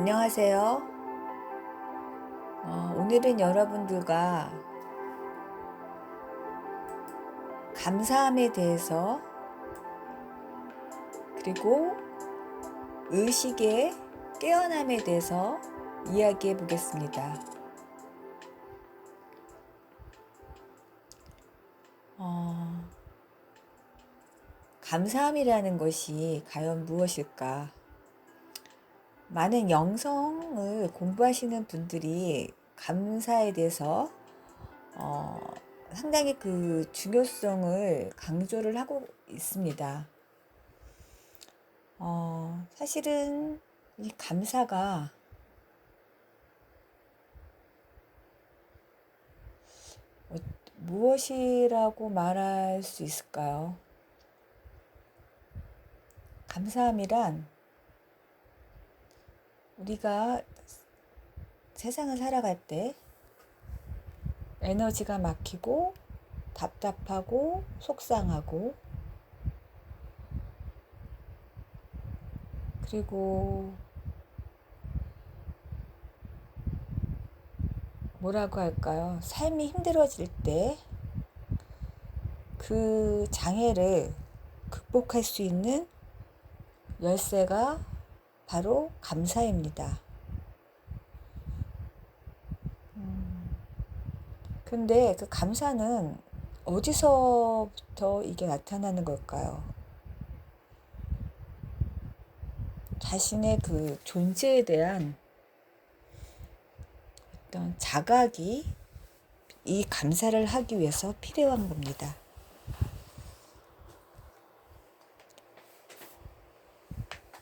안녕하세요. 오늘은 여러분들과 감사함에 대해서 그리고 의식의 깨어남에 대해서 이야기해 보겠습니다. 감사함이라는 것이 과연 무엇일까? 많은 영성을 공부하시는 분들이 감사에 대해서 상당히 그 중요성을 강조를 하고 있습니다. 사실은 이 감사가 무엇이라고 말할 수 있을까요? 감사함이란 우리가 세상을 살아갈 때 에너지가 막히고 답답하고 속상하고 그리고 뭐라고 할까요? 삶이 힘들어질 때 그 장애를 극복할 수 있는 열쇠가 바로 감사입니다. 근데 그 감사는 어디서부터 이게 나타나는 걸까요? 자신의 그 존재에 대한 어떤 자각이 이 감사를 하기 위해서 필요한 겁니다.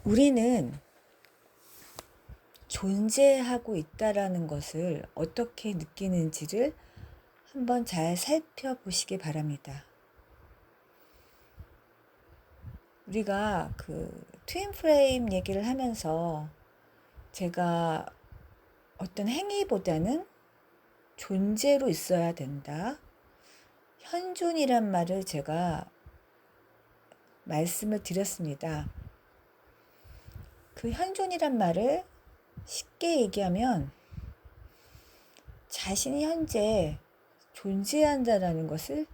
우리는 존재하고 있다라는 것을 어떻게 느끼는지를 한번 잘 살펴보시기 바랍니다. 우리가 그 트윈 프레임 얘기를 하면서 제가 어떤 행위보다는 존재로 있어야 된다. 현존이란 말을 제가 말씀을 드렸습니다. 그 현존이란 말을 쉽게 얘기하면 자신이 현재 존재한다라는 것을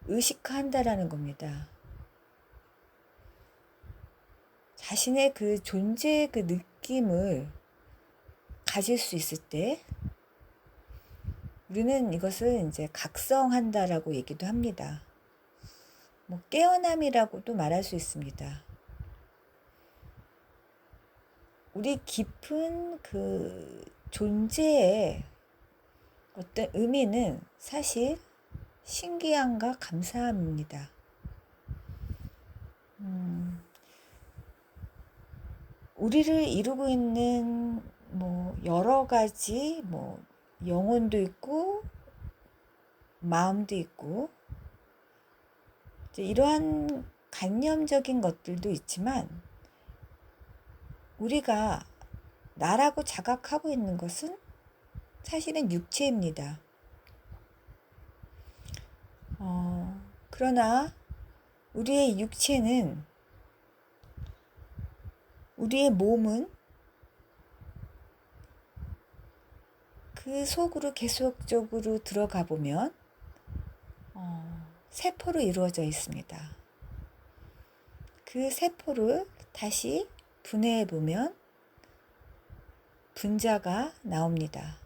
의식한다라는 겁니다. 자신의 그 존재의 그 느낌을 가질 수 있을 때 우리는 이것을 이제 각성한다라고 얘기도 합니다. 깨어남이라고도 말할 수 있습니다. 우리 깊은 그 존재의 어떤 의미는 사실 신기함과 감사함입니다. 우리를 이루고 있는 여러 가지 영혼도 있고 마음도 있고 이러한 관념적인 것들도 있지만 우리가 나라고 자각하고 있는 것은 사실은 육체입니다. 그러나 우리의 육체는 우리의 몸은 그 속으로 계속적으로 들어가 보면 세포로 이루어져 있습니다. 그 세포를 다시 분해해 보면 분자가 나옵니다.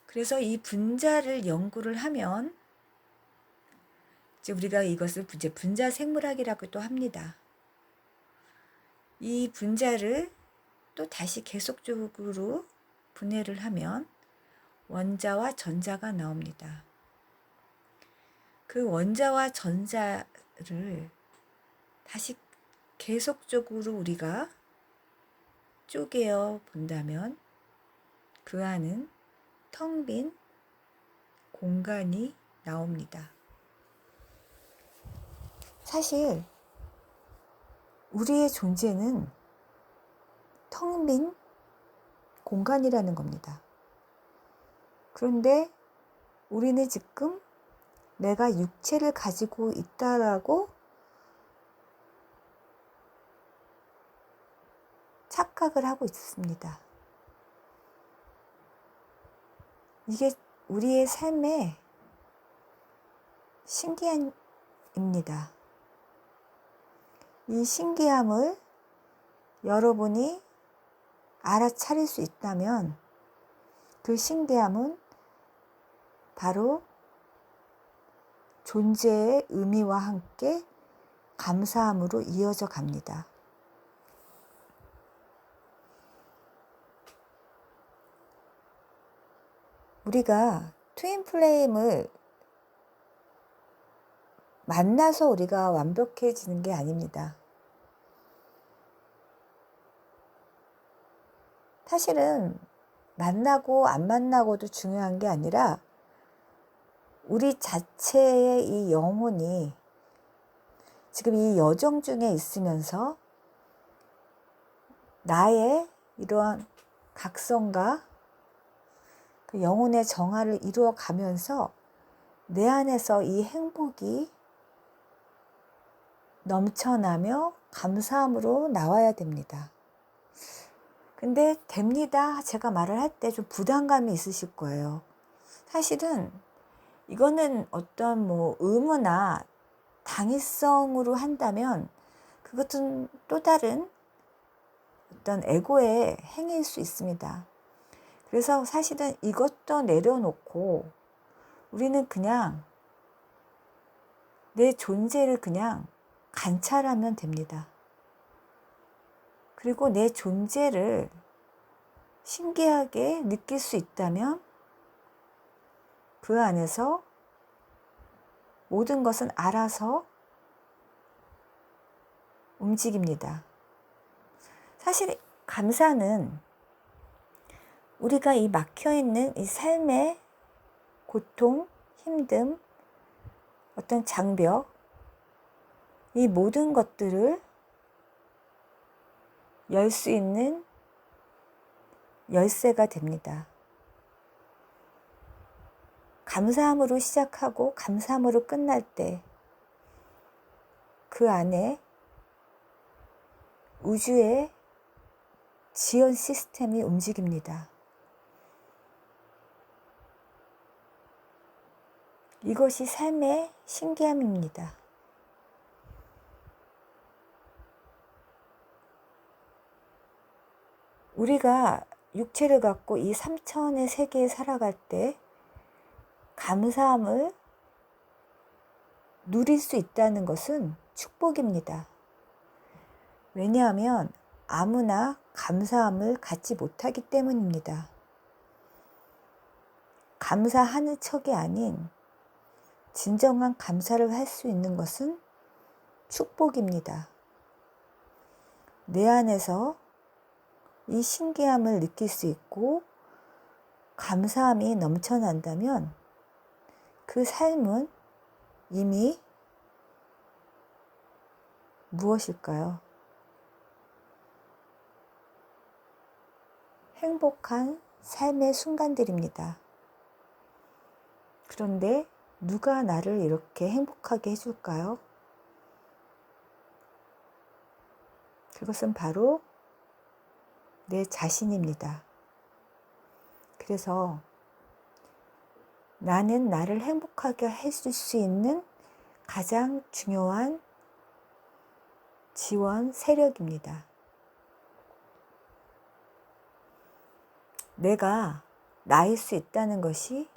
그래서 이 분자를 연구를 하면 이제 우리가 이것을 이제 분자 생물학이라고도 합니다. 이 분자를 또 다시 계속적으로 분해를 하면 원자와 전자가 나옵니다. 그 원자와 전자를 다시 계속적으로 우리가 쪼개어 본다면 그 안은 텅 빈 공간이 나옵니다. 사실 우리의 존재는 텅 빈 공간이라는 겁니다. 그런데 우리는 지금 내가 육체를 가지고 있다라고 착각을 하고 있습니다. 이게 우리의 삶의 신기함입니다. 이 신기함을 여러분이 알아차릴 수 있다면 그 신기함은 바로 존재의 의미와 함께 감사함으로 이어져 갑니다. 우리가 트윈 플레임을 만나서 우리가 완벽해지는 게 아닙니다. 사실은 만나고 안 만나고도 중요한 게 아니라 우리 자체의 이 영혼이 지금 이 여정 중에 있으면서 나의 이러한 각성과 그 영혼의 정화를 이루어 가면서 내 안에서 이 행복이 넘쳐나며 감사함으로 나와야 됩니다. 근데 됩니다. 제가 말을 할 때 좀 부담감이 있으실 거예요. 사실은 이거는 어떤 의무나 당위성으로 한다면 그것은 또 다른 어떤 에고의 행위일 수 있습니다. 그래서 사실은 이것도 내려놓고 우리는 그냥 내 존재를 그냥 관찰하면 됩니다. 그리고 내 존재를 신기하게 느낄 수 있다면 그 안에서 모든 것은 알아서 움직입니다. 사실 감사는 우리가 이 막혀있는 이 삶의 고통, 힘듦, 어떤 장벽, 이 모든 것들을 열 수 있는 열쇠가 됩니다. 감사함으로 시작하고 감사함으로 끝날 때 그 안에 우주의 지연 시스템이 움직입니다. 이것이 삶의 신기함입니다. 우리가 육체를 갖고 이 3차원의 세계에 살아갈 때 감사함을 누릴 수 있다는 것은 축복입니다. 왜냐하면 아무나 감사함을 갖지 못하기 때문입니다. 감사하는 척이 아닌 진정한 감사를 할 수 있는 것은 축복입니다. 내 안에서 이 신기함을 느낄 수 있고 감사함이 넘쳐난다면 그 삶은 이미 무엇일까요? 행복한 삶의 순간들입니다. 그런데 누가 나를 이렇게 행복하게 해줄까요? 그것은 바로 내 자신입니다. 그래서 나는 나를 행복하게 해줄 수 있는 가장 중요한 지원 세력입니다. 내가 나일 수 있다는 것이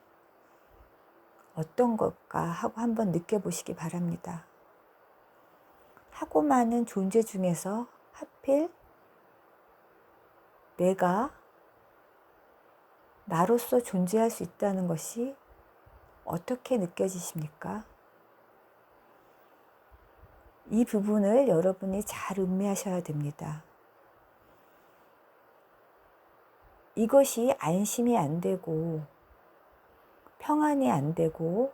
어떤 걸까 하고 한번 느껴보시기 바랍니다. 하고 많은 존재 중에서 하필 내가 나로서 존재할 수 있다는 것이 어떻게 느껴지십니까? 이 부분을 여러분이 잘 음미하셔야 됩니다. 이것이 안심이 안 되고 평안이 안 되고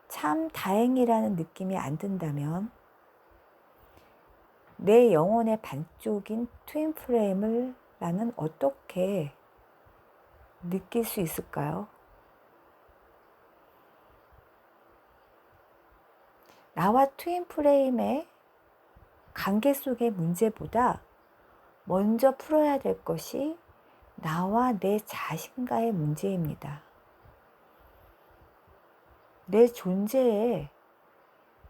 참 다행이라는 느낌이 안 든다면 내 영혼의 반쪽인 트윈 플레임을 나는 어떻게 느낄 수 있을까요? 나와 트윈 플레임의 관계 속의 문제보다 먼저 풀어야 될 것이 나와 내 자신과의 문제입니다. 내 존재의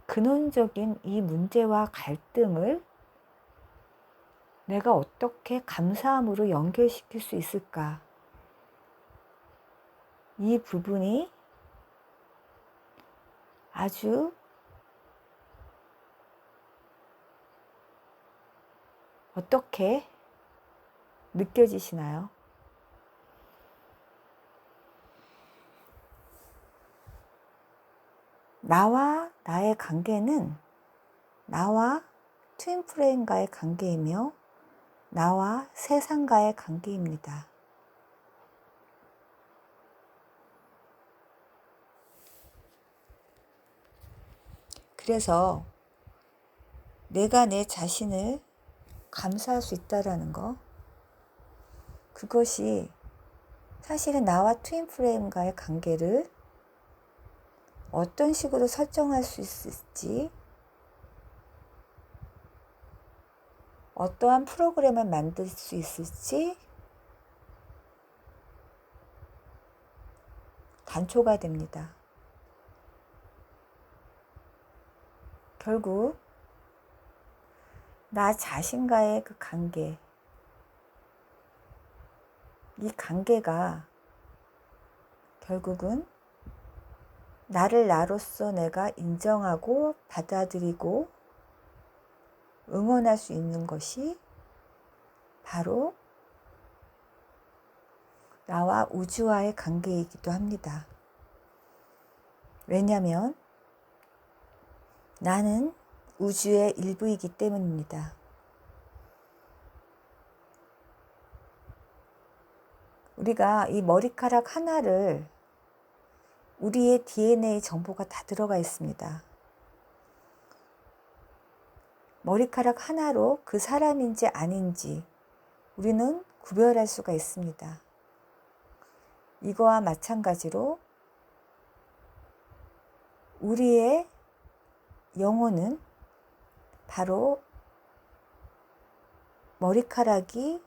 근원적인 이 문제와 갈등을 내가 어떻게 감사함으로 연결시킬 수 있을까? 이 부분이 아주 어떻게 느껴지시나요? 나와 나의 관계는 나와 트윈 플레임과의 관계이며 나와 세상과의 관계입니다. 그래서 내가 내 자신을 감사할 수 있다라는 거, 그것이 사실은 나와 트윈 플레임과의 관계를 어떤 식으로 설정할 수 있을지, 어떠한 프로그램을 만들 수 있을지 단초가 됩니다. 결국 나 자신과의 그 관계, 이 관계가 결국은 나를 나로서 내가 인정하고 받아들이고 응원할 수 있는 것이 바로 나와 우주와의 관계이기도 합니다. 왜냐하면 나는 우주의 일부이기 때문입니다. 우리가 이 머리카락 하나를 우리의 DNA 정보가 다 들어가 있습니다. 머리카락 하나로 그 사람인지 아닌지 우리는 구별할 수가 있습니다. 이거와 마찬가지로 우리의 영혼은 바로 머리카락이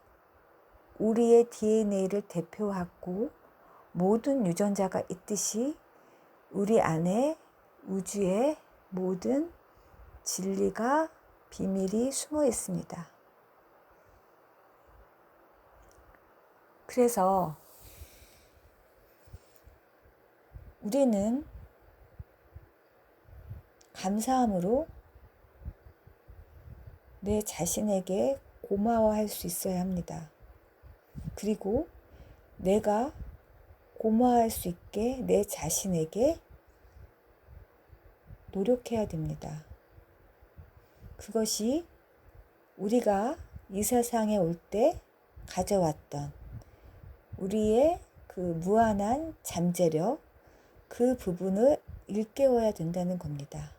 우리의 DNA를 대표하고 모든 유전자가 있듯이 우리 안에 우주의 모든 진리가 비밀이 숨어 있습니다. 그래서 우리는 감사함으로 내 자신에게 고마워할 수 있어야 합니다. 그리고 내가 고마워할 수 있게 내 자신에게 노력해야 됩니다. 그것이 우리가 이 세상에 올 때 가져왔던 우리의 그 무한한 잠재력, 그 부분을 일깨워야 된다는 겁니다.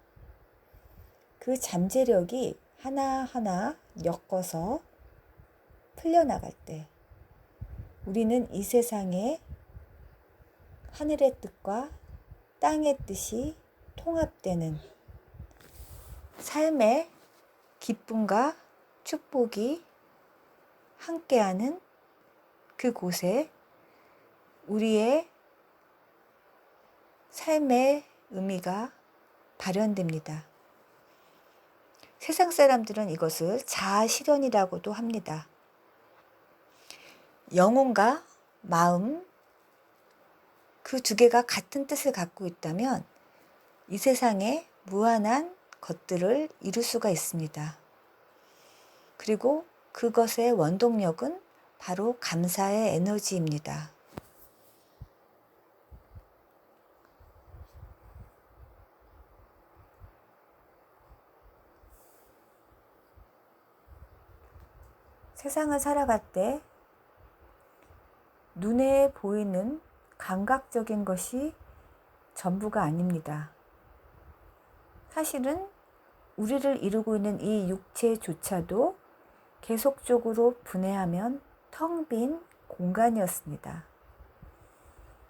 그 잠재력이 하나하나 엮어서 풀려나갈 때 우리는 이 세상에 하늘의 뜻과 땅의 뜻이 통합되는 삶의 기쁨과 축복이 함께하는 그곳에 우리의 삶의 의미가 발현됩니다. 세상 사람들은 이것을 자아실현이라고도 합니다. 영혼과 마음, 그 두 개가 같은 뜻을 갖고 있다면 이 세상에 무한한 것들을 이룰 수가 있습니다. 그리고 그것의 원동력은 바로 감사의 에너지입니다. 세상을 살아갈 때 눈에 보이는 감각적인 것이 전부가 아닙니다. 사실은 우리를 이루고 있는 이 육체조차도 계속적으로 분해하면 텅 빈 공간이었습니다.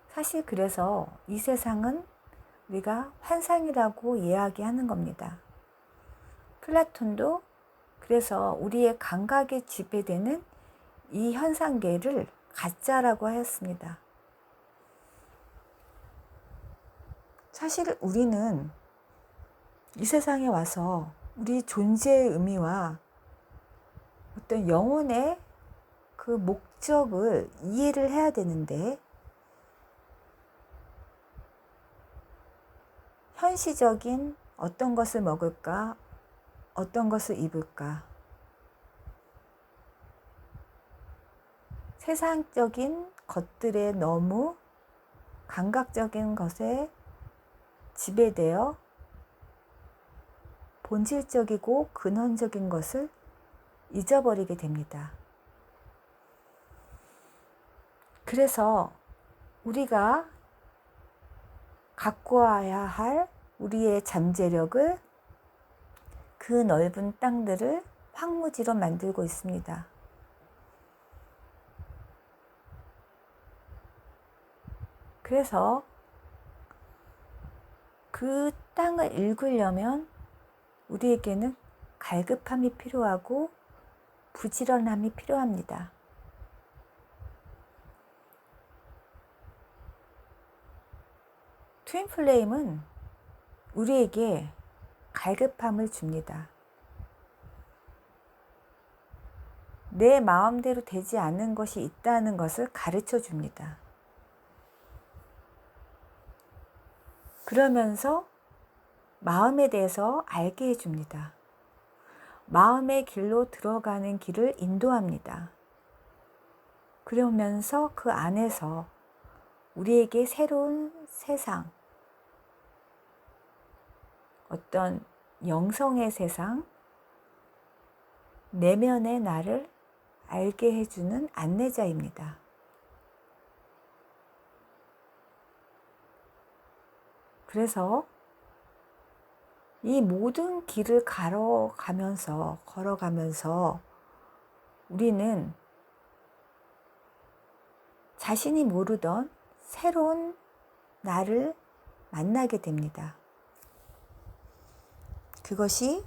사실 그래서 이 세상은 우리가 환상이라고 이야기하는 겁니다. 플라톤도 그래서 우리의 감각에 지배되는 이 현상계를 가짜라고 하였습니다. 사실 우리는 이 세상에 와서 우리 존재의 의미와 어떤 영혼의 그 목적을 이해를 해야 되는데, 현시적인 어떤 것을 먹을까, 어떤 것을 입을까, 세상적인 것들에 너무 감각적인 것에 지배되어 본질적이고 근원적인 것을 잊어버리게 됩니다. 그래서 우리가 갖고 와야 할 우리의 잠재력을 그 넓은 땅들을 황무지로 만들고 있습니다. 그래서 그 땅을 읽으려면 우리에게는 갈급함이 필요하고 부지런함이 필요합니다. 트윈 플레임은 우리에게 갈급함을 줍니다. 내 마음대로 되지 않는 것이 있다는 것을 가르쳐 줍니다. 그러면서 마음에 대해서 알게 해줍니다. 마음의 길로 들어가는 길을 인도합니다. 그러면서 그 안에서 우리에게 새로운 세상, 어떤 영성의 세상, 내면의 나를 알게 해주는 안내자입니다. 그래서 이 모든 길을 걸어가면서 우리는 자신이 모르던 새로운 나를 만나게 됩니다. 그것이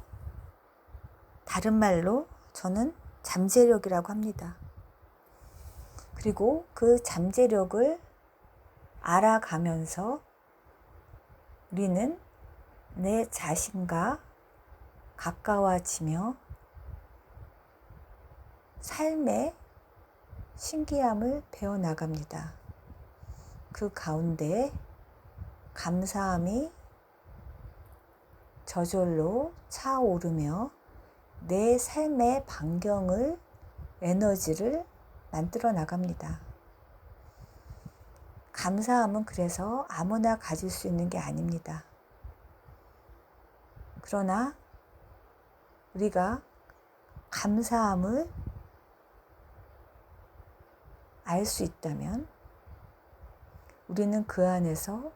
다른 말로 저는 잠재력이라고 합니다. 그리고 그 잠재력을 알아가면서 우리는 내 자신과 가까워지며 삶의 신기함을 배워나갑니다. 그 가운데 감사함이 저절로 차오르며 내 삶의 반경을, 에너지를 만들어 나갑니다. 감사함은 그래서 아무나 가질 수 있는 게 아닙니다. 그러나 우리가 감사함을 알 수 있다면 우리는 그 안에서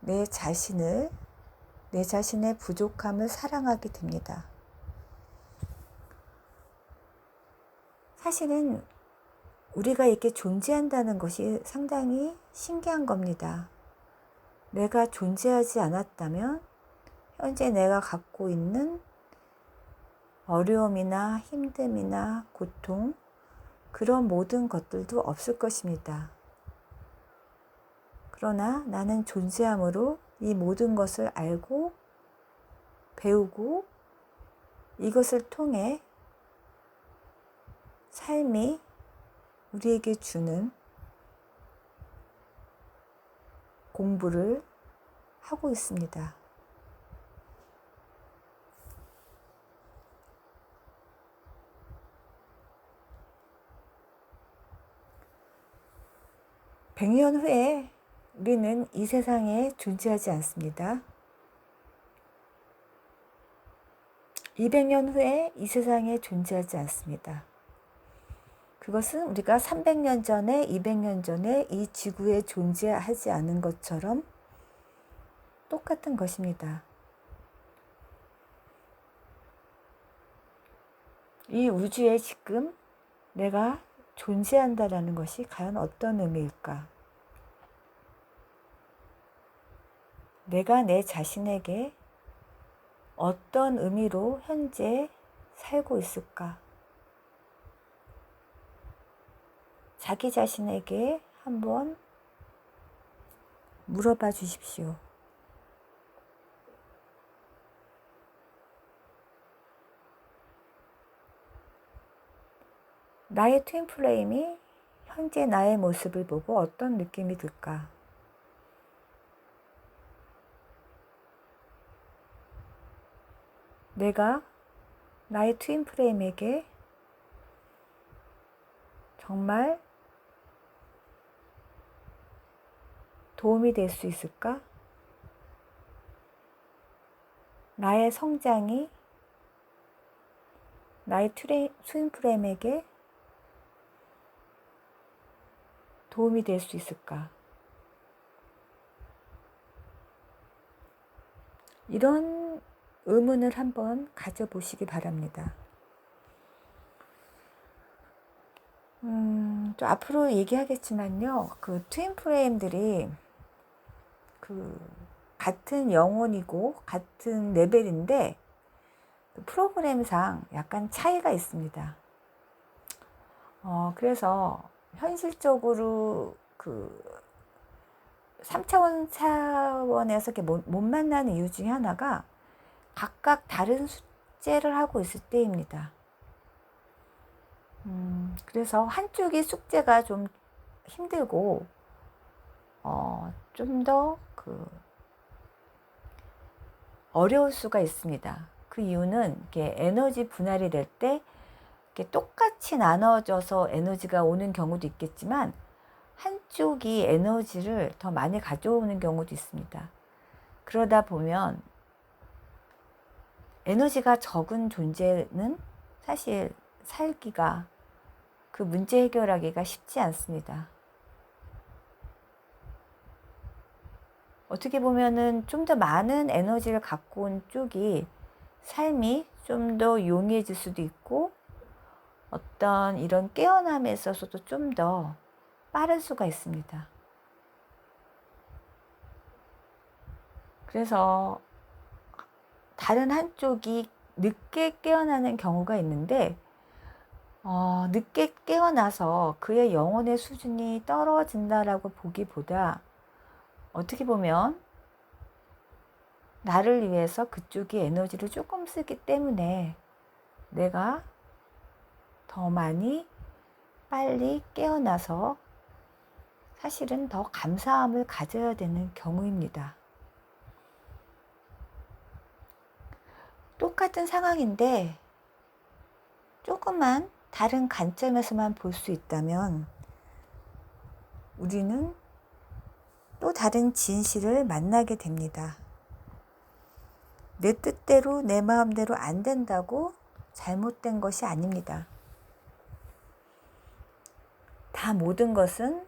내 자신의 부족함을 사랑하게 됩니다. 사실은 우리가 이렇게 존재한다는 것이 상당히 신기한 겁니다. 내가 존재하지 않았다면 현재 내가 갖고 있는 어려움이나 힘듦이나 고통, 그런 모든 것들도 없을 것입니다. 그러나 나는 존재함으로 이 모든 것을 알고 배우고 이것을 통해 삶이 우리에게 주는 공부를 하고 있습니다. (100년) 후에 우리는 이 세상에 존재하지 않습니다. 200년 후에 이 세상에 존재하지 않습니다. 그것은 우리가 300년 전에, 200년 전에 이 지구에 존재하지 않은 것처럼 똑같은 것입니다. 이 우주에 지금 내가 존재한다라는 것이 과연 어떤 의미일까? 내가 내 자신에게 어떤 의미로 현재 살고 있을까? 자기 자신에게 한번 물어봐 주십시오. 나의 트윈 플레임이 현재 나의 모습을 보고 어떤 느낌이 들까? 내가 나의 트윈 플레임에게 정말 도움이 될 수 있을까? 나의 성장이 나의 트윈 플레임에게 도움이 될 수 있을까? 이런 의문을 한번 가져보시기 바랍니다. 또 앞으로 얘기하겠지만요. 그 트윈 플레임들이 같은 영혼이고 같은 레벨인데 프로그램상 약간 차이가 있습니다. 그래서 현실적으로 3차원 차원에서 이렇게 못 만나는 이유 중에 하나가 각각 다른 숙제를 하고 있을 때입니다. 그래서 한쪽이 숙제가 좀 힘들고 좀 더 어려울 수가 있습니다. 그 이유는 이게 에너지 분할이 될 때 똑같이 나눠져서 에너지가 오는 경우도 있겠지만 한쪽이 에너지를 더 많이 가져오는 경우도 있습니다. 그러다 보면 에너지가 적은 존재는 사실 살기가, 그 문제 해결하기가 쉽지 않습니다. 어떻게 보면은 좀 더 많은 에너지를 갖고 온 쪽이 삶이 좀 더 용이해질 수도 있고 어떤 이런 깨어남에 있어서도 좀 더 빠를 수가 있습니다. 그래서 다른 한쪽이 늦게 깨어나는 경우가 있는데 늦게 깨어나서 그의 영혼의 수준이 떨어진다라고 보기보다 어떻게 보면 나를 위해서 그쪽이 에너지를 조금 쓰기 때문에 내가 더 많이 빨리 깨어나서 사실은 더 감사함을 가져야 되는 경우입니다. 똑같은 상황인데 조금만 다른 관점에서만 볼 수 있다면 우리는 또 다른 진실을 만나게 됩니다. 내 뜻대로 내 마음대로 안 된다고 잘못된 것이 아닙니다. 다 모든 것은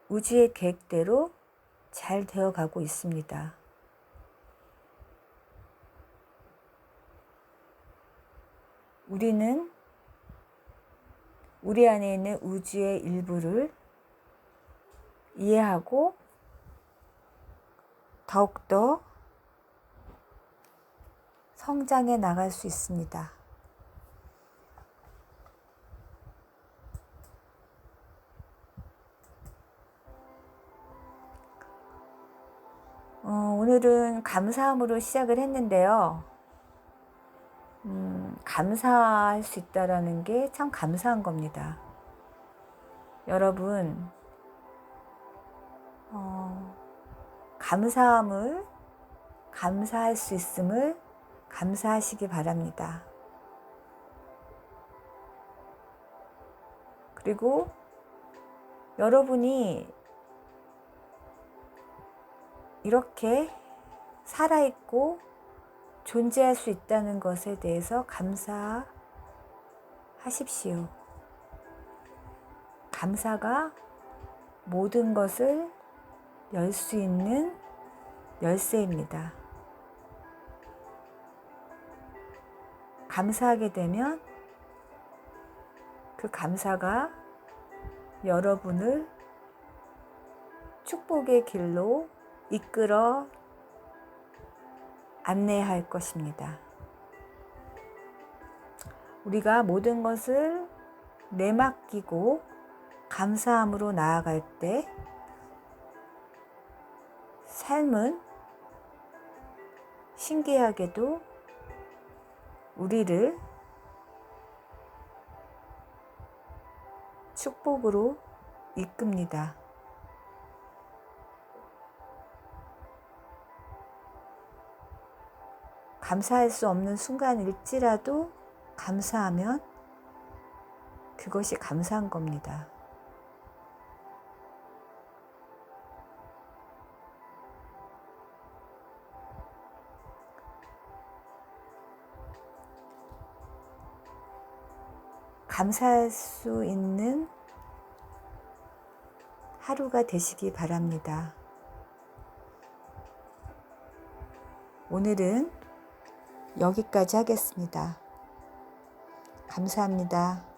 우주의 계획대로 잘 되어가고 있습니다. 우리는 우리 안에 있는 우주의 일부를 이해하고 더욱더 성장해 나갈 수 있습니다. 오늘은 감사함으로 시작을 했는데요. 감사할 수 있다라는 게 참 감사한 겁니다. 여러분, 감사할 수 있음을 감사하시기 바랍니다. 그리고 여러분이 이렇게 살아있고 존재할 수 있다는 것에 대해서 감사하십시오. 감사가 모든 것을 열 수 있는 열쇠입니다. 감사하게 되면 그 감사가 여러분을 축복의 길로 이끌어 안내할 것입니다. 우리가 모든 것을 내맡기고 감사함으로 나아갈 때 삶은 신기하게도 우리를 축복으로 이끕니다. 감사할 수 없는 순간일지라도 감사하면 그것이 감사한 겁니다. 감사할 수 있는 하루가 되시기 바랍니다. 오늘은 여기까지 하겠습니다. 감사합니다.